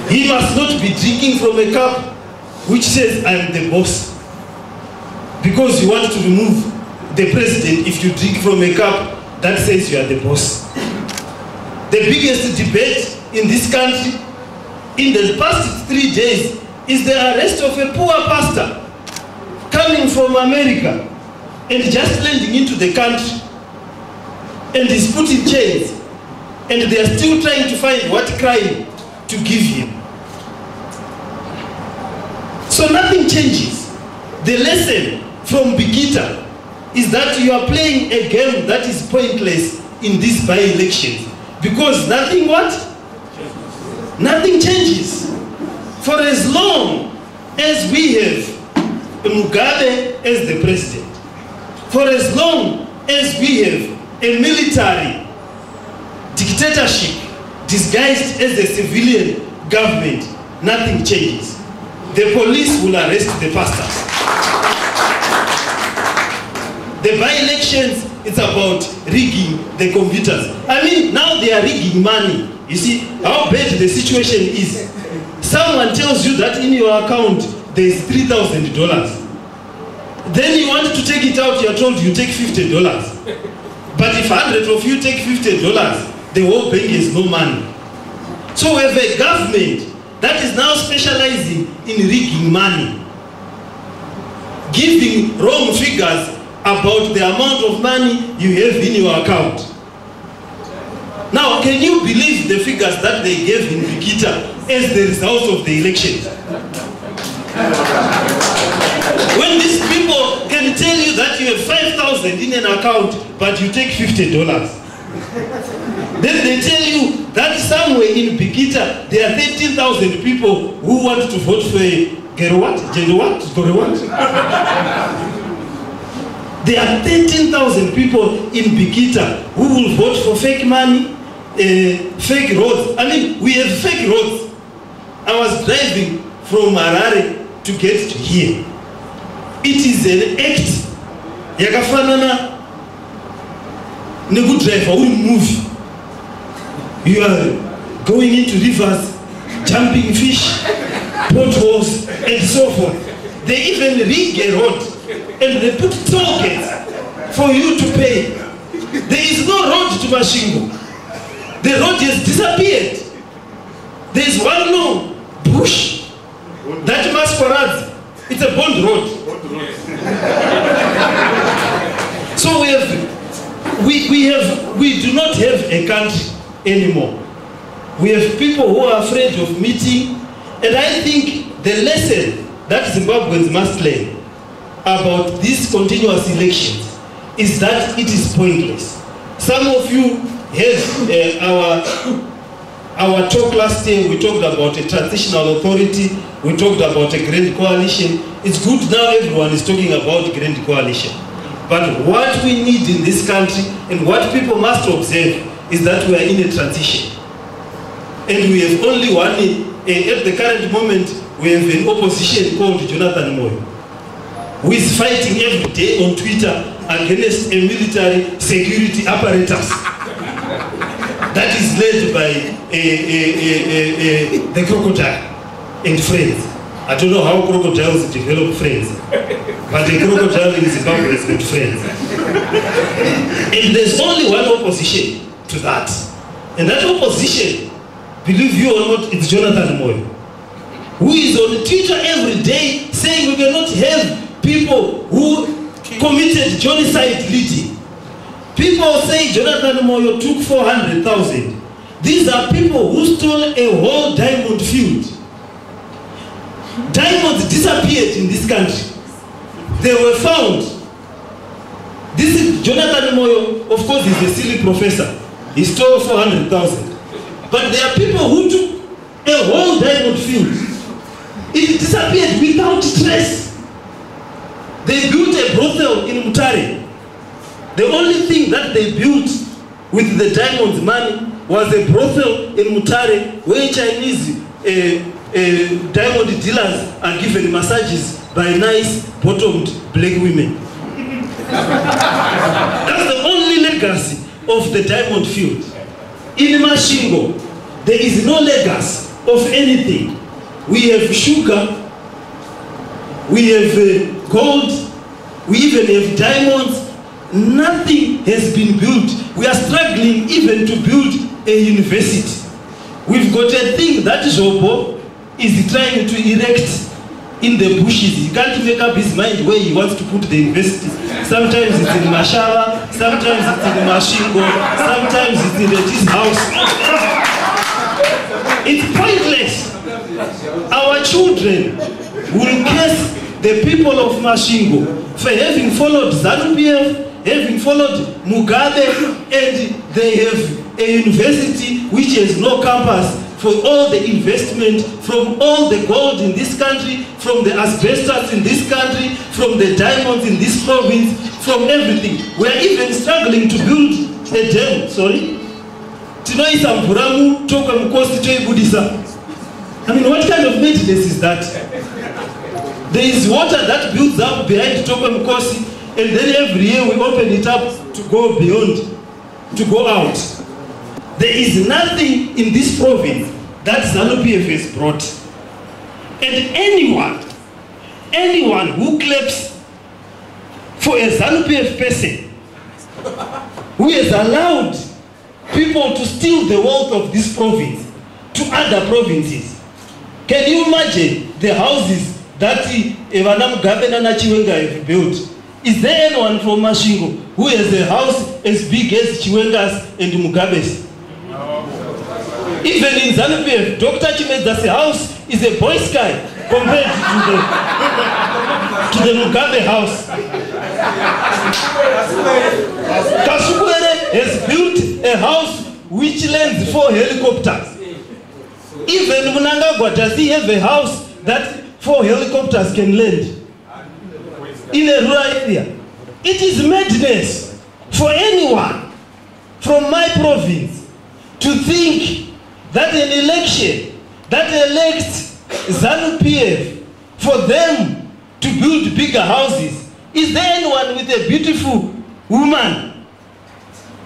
He must not be drinking from a cup which says, I am the boss. Because you want to remove the president if you drink from a cup that says you are the boss. The biggest debate in this country in the past 3 days is the arrest of a poor pastor coming from America and just landing into the country and is put in chains, and they are still trying to find what crime to give him. So nothing changes. The lesson from Bikita is that you are playing a game that is pointless in these by-elections, because nothing what? Nothing changes. For as long as we have Mugabe as the president, for as long as we have a military dictatorship disguised as a civilian government, nothing changes. The police will arrest the pastors. The by-elections, it's about rigging the computers. I mean, now they are rigging money. You see how bad the situation is. Someone tells you that in your account there is $3,000. Then you want to take it out, you are told you take $50. But if 100 of you take $50, the whole bank has no money. So we have a government that is now specializing in rigging money, giving wrong figures about the amount of money you have in your account. Now, can you believe the figures that they gave in Bikita as the result of the election? When these people can tell you that you have 5,000 in an account, but you take $50, then they tell you that somewhere in Bikita there are 13,000 people who want to vote for a There are 13,000 people in Bikita who will vote for fake money, fake roads. I mean, we have fake roads. I was driving from Harare to get to here. It is an act. Yakafanana Negu driver will move. You are going into rivers, jumping fish, potholes, and so forth. They even rig a road and they put toll gates for you to pay. There is no road to Mashingo. The road has disappeared. There is one long bush that masquerades. It's a bond road. So we do not have a country anymore. We have people who are afraid of meeting, and I think the lesson that Zimbabweans must learn about these continuous elections is that it is pointless. Some of you have our talk last year. We talked about a transitional authority. We talked about a grand coalition. It's good now everyone is talking about grand coalition. But what we need in this country and what people must observe is that we are in a transition. And we have only one, at the current moment, we have an opposition called Jonathan Moyo, who is fighting every day on Twitter against a military security apparatus that is led by the crocodile and friends. I don't know how crocodiles develop friends, but the crocodile in Zimbabwe has got friends. And there's only one opposition to that. And that opposition, believe you or not, it's Jonathan Moyo, who is on Twitter every day saying we cannot have people who committed genocide leading. People say Jonathan Moyo took 400,000. These are people who stole a whole diamond field. Diamonds disappeared in this country. They were found. This is Jonathan Moyo, of course, he's a silly professor. He stole 400,000. But there are people who took a whole diamond field. It disappeared without trace. They built a brothel in Mutare. The only thing that they built with the diamond money was a brothel in Mutare where Chinese diamond dealers are given massages by nice bottomed black women. That's the only legacy of the diamond field. In Mashingo, There is no legacy of anything. We have sugar, we have gold, we even have diamonds. Nothing has been built. We are struggling even to build a university. We've got a thing that Zobo is trying to erect in the bushes. He can't make up his mind where he wants to put the university. Sometimes it's in Mashawa, sometimes it's in Mashingo, sometimes it's in his house. It's pointless. Our children will curse the people of Mashingo for having followed ZANU-PF, having followed Mugabe, and they have a university which has no campus for all the investment, from all the gold in this country, from the asbestos in this country, from the diamonds in this province, from everything. We are even struggling to build a dam, I mean, what kind of maintenance is that? There is water that builds up behind Tokwe Mukosi, and then every year we open it up to go beyond, to go out. There is nothing in this province that ZANU-PF has brought. And anyone who claps for a ZANU-PF person who has allowed people to steal the wealth of this province to other provinces, can you imagine the houses that Evanam Mugabe and Chiwenga have built? Is there anyone from Mashingo who has a house as big as Chiwenga's and Mugabe's? Even in ZANU-PF, Dr. Chimeda's house is a boy sky compared to the Mugabe house. Kashukwere has built a house which lands 4 helicopters. Even Mnangagwa, does he have a house that 4 helicopters can land in a rural area? It is madness for anyone from my province to think that an election that elects ZANU-PF for them to build bigger houses. Is there anyone with a beautiful woman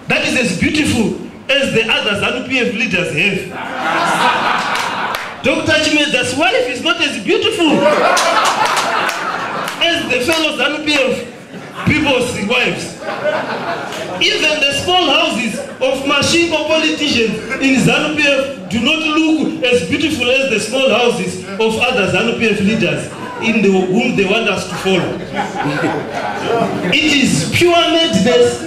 that is as beautiful as the other ZANU-PF leaders have? Dr. Chimeda's wife is not as beautiful as the fellow ZANU-PF people's wives. Even the small houses of Mashingo politicians in ZANU-PF do not look as beautiful as the small houses of other ZANU-PF leaders in whom they want us to follow. It is pure madness,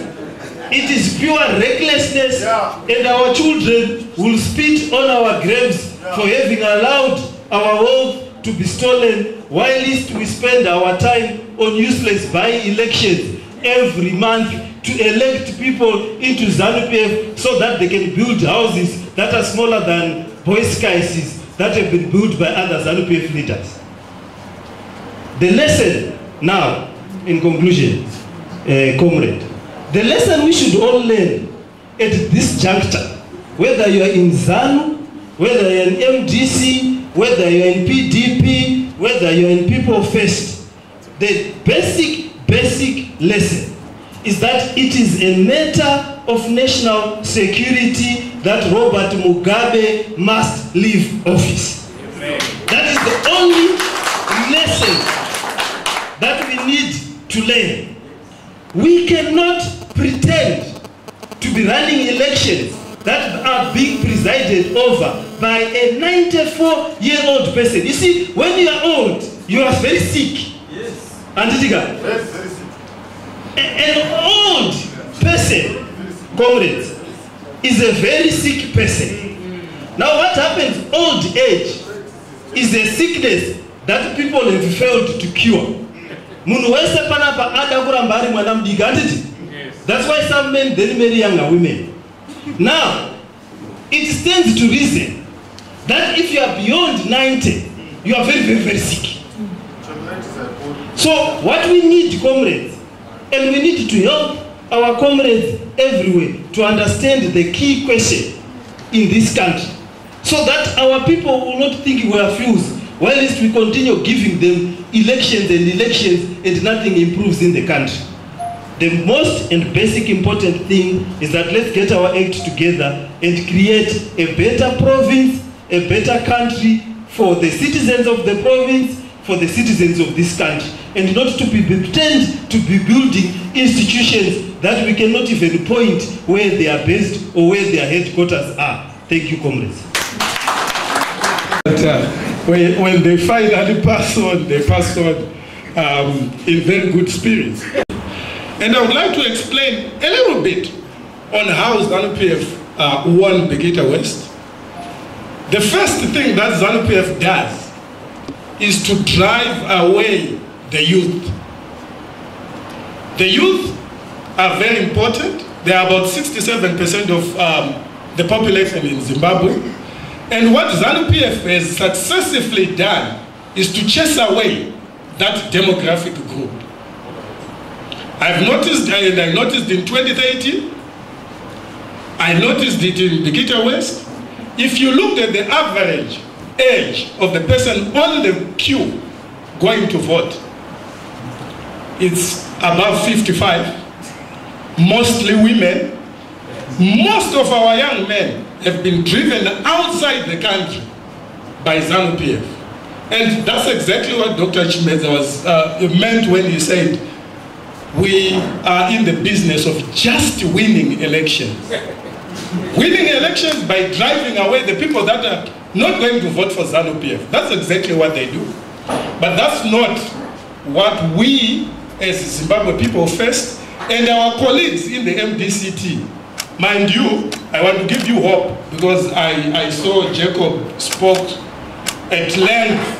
it is pure recklessness, and our children will spit on our graves for having allowed our wealth to be stolen, whilst we spend our time on useless by-elections every month to elect people into ZANU-PF so that they can build houses that are smaller than boy skies that have been built by other ZANU-PF leaders. The lesson now, in conclusion, comrade, the lesson we should all learn at this juncture, whether you are in ZANU, whether you are in MDC, whether you are in PDP, whether you are in People First, the basic lesson is that it is a matter of national security that Robert Mugabe must leave office. Amen. That is the only lesson that we need to learn. We cannot pretend to be running elections that are being presided over by a 94-year-old person. You see, when you are old, you are very sick. Yes. Antidiga. Yes, very sick. An old person, comrades, is a very sick person. Now what happens? Old age is a sickness that people have failed to cure. That's why some men then marry younger women. Now, it stands to reason that if you are beyond 90, you are very, very, very sick. So what we need, comrades, and we need to help our comrades everywhere to understand the key question in this country, so that our people will not think we are fools, whilst we continue giving them elections and elections and nothing improves in the country. The most and basic important thing is that let's get our act together and create a better province, a better country for the citizens of the province, for the citizens of this country, and not to pretend to be building institutions that we cannot even point where they are based or where their headquarters are. Thank you, comrades. But, when they finally pass on, they pass on in very good spirits. And I would like to explain a little bit on how ZANU-PF won Begita West. The first thing that ZANU-PF does is to drive away the youth. The youth are very important. They are about 67% of the population in Zimbabwe. And what ZANU-PF has successfully done is to chase away that demographic group. I've noticed, and I noticed in 2013, I noticed it in Begita West. If you looked at the average age of the person on the queue going to vote, it's above 55, mostly women. Most of our young men have been driven outside the country by ZANU-PF. And that's exactly what Dr. Chimeza was meant when he said, we are in the business of just winning elections. Winning elections by driving away the people that are not going to vote for ZANU-PF. That's exactly what they do. But that's not what we as Zimbabwe people faced, and our colleagues in the MDCT. Mind you, I want to give you hope, because I saw Jacob spoke at length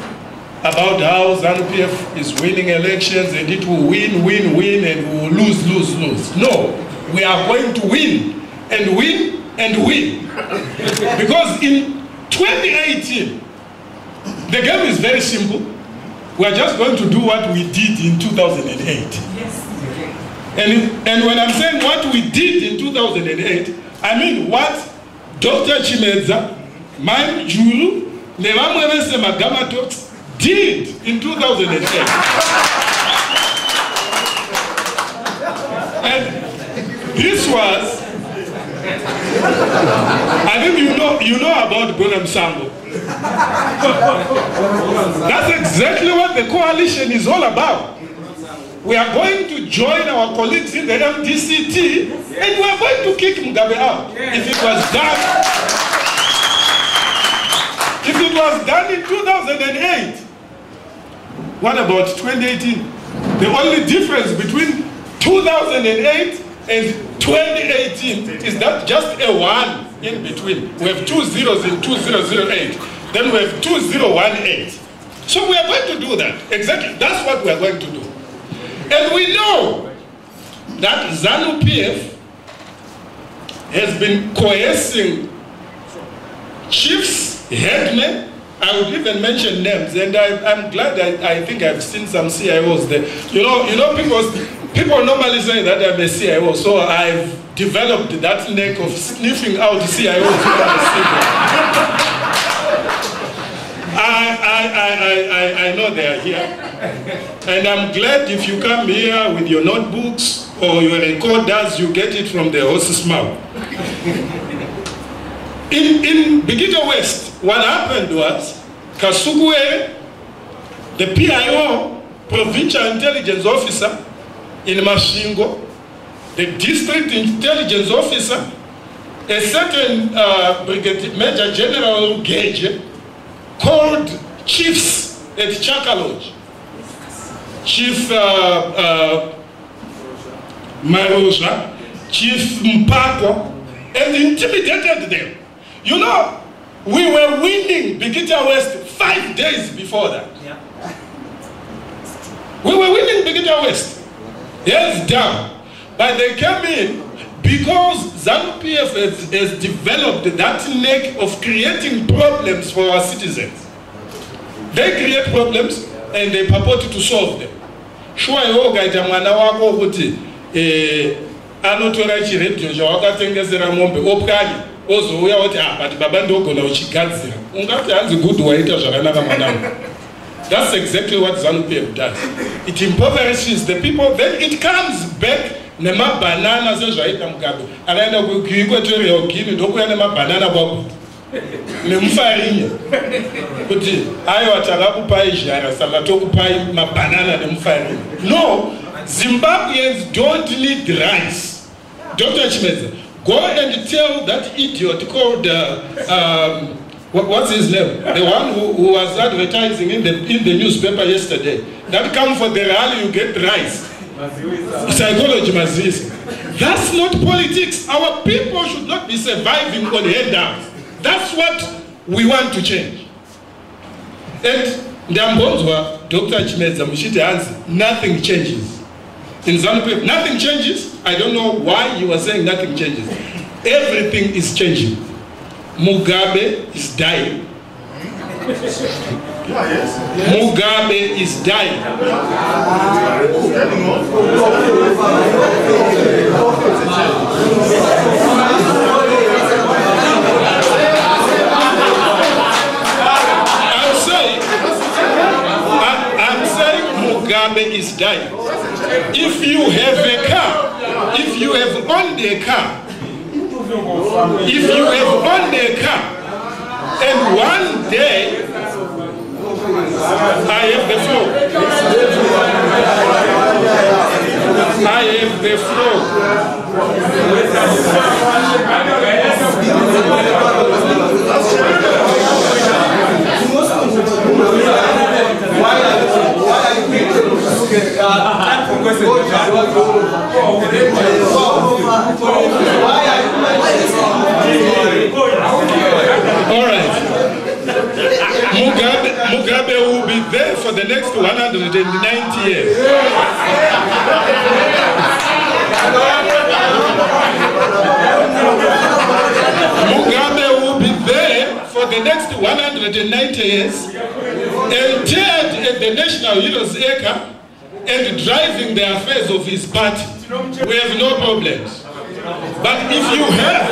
about how ZANU-PF is winning elections and it will win, and we will lose. No, we are going to win and win and win. Because in 2018, the game is very simple. We are just going to do what we did in 2008. Yes. And when I'm saying what we did in 2008, I mean what Dr. Chimeza, Mime Julu, Nevamwevese Magamato did in 2008. And this was, I think you know about Bonham Sambo. That's exactly what the coalition is all about. We are going to join our colleagues in the MDCT and we are going to kick Mugabe out. If it was done in 2008, what about 2018? The only difference between 2008 and 2018 is that just a 1 in between. We have 2 zeros in 2008. Then we have 2018. So we are going to do that. Exactly. That's what we are going to do. And we know that ZANU-PF has been coercing chiefs, headmen. I would even mention names, and I'm glad I think I've seen some CIOs there. You know, people normally say that I'm a CIO, so I've developed that knack of sniffing out CIOs when I see them. I know they are here. And I'm glad if you come here with your notebooks or your recorders, you get it from the horse's mouth. In Begita West, what happened was, Kasugwe, the PIO, Provincial Intelligence Officer in Mashingo, the District Intelligence Officer, a certain Brigadier Major General Gage, called chiefs at Chaka Lodge. Chief Marusha, Chief Mpako, and intimidated them. You know, we were winning Begita West 5 days before that. Yeah. We were winning Begita West, hands down. But they came in because ZANU-PF has developed that knack of creating problems for our citizens. They create problems and they purport to solve them. Shua yoga itamwana wako kuti anotora chiredio chawakatengezera mombe opkani ozouya kuti but baba ndogona uchigadzira ungati hanzi good waita zvakanaka mwanangu. That's exactly what ZANU-PF does. It impoverishes the people, then it comes back nemabanana sezvaita Mugabe akaenda kuEquatorial Guinea ndokuya nemabanana kwakuti nemufarinya kuti aiwa takakupai zhara saka tokupai mabanana nemufarinya. No, Zimbabweans don't need rice. Dr. Chimedza, go and tell that idiot called what's his name? The one who was advertising in the newspaper yesterday. That come for the rally, you get rice. Psychology, Mazis. That's not politics. Our people should not be surviving on handouts. That's what we want to change. And Ndambonzwa, Dr. Chimedza, Mushite Hansi, nothing changes. In ZANU-PF, nothing changes. I don't know why you are saying nothing changes. Everything is changing. Mugabe is dying. Mugabe is dying. I'm saying Mugabe is dying. If you have a car, if you have owned a car, if you have owned a car, and one day, I have the floor. I have the floor. All right. Mugabe will be there for the next 190 years. Mugabe will be there for the next 190 years, interred at the National Heroes Acre and driving the affairs of his party. We have no problems. But if you have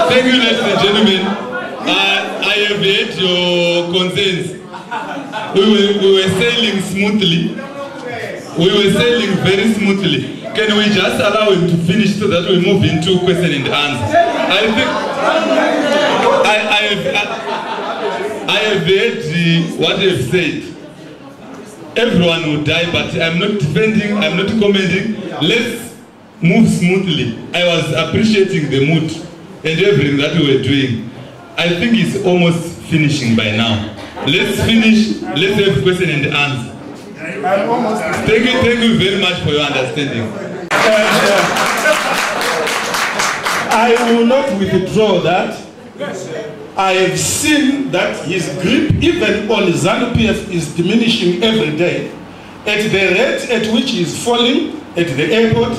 thank you, ladies and gentlemen. I have heard your concerns. We were sailing smoothly. We were sailing very smoothly. Can we just allow him to finish so that we move into question and answer? I think I have heard what they've said. Everyone will die, but I'm not defending, I'm not commenting. Let's move smoothly. I was appreciating the mood and everything that we were doing. I think it's almost finishing by now. Let's finish, let's have question and answer. Thank you very much for your understanding. I will not withdraw that. I have seen that his grip, even on ZANU-PF, is diminishing every day. At the rate at which he is falling at the airport,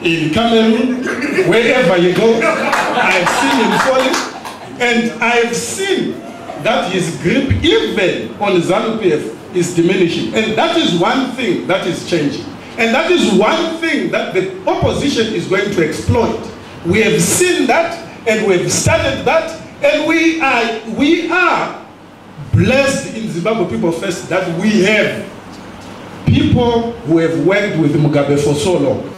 in Cameroon, wherever you go, I have seen him falling. And I have seen that his grip, even on ZANU-PF, is diminishing. And that is one thing that is changing. And that is one thing that the opposition is going to exploit. We have seen that, and we have started that, and we are blessed in Zimbabwe People First that we have people who have worked with Mugabe for so long.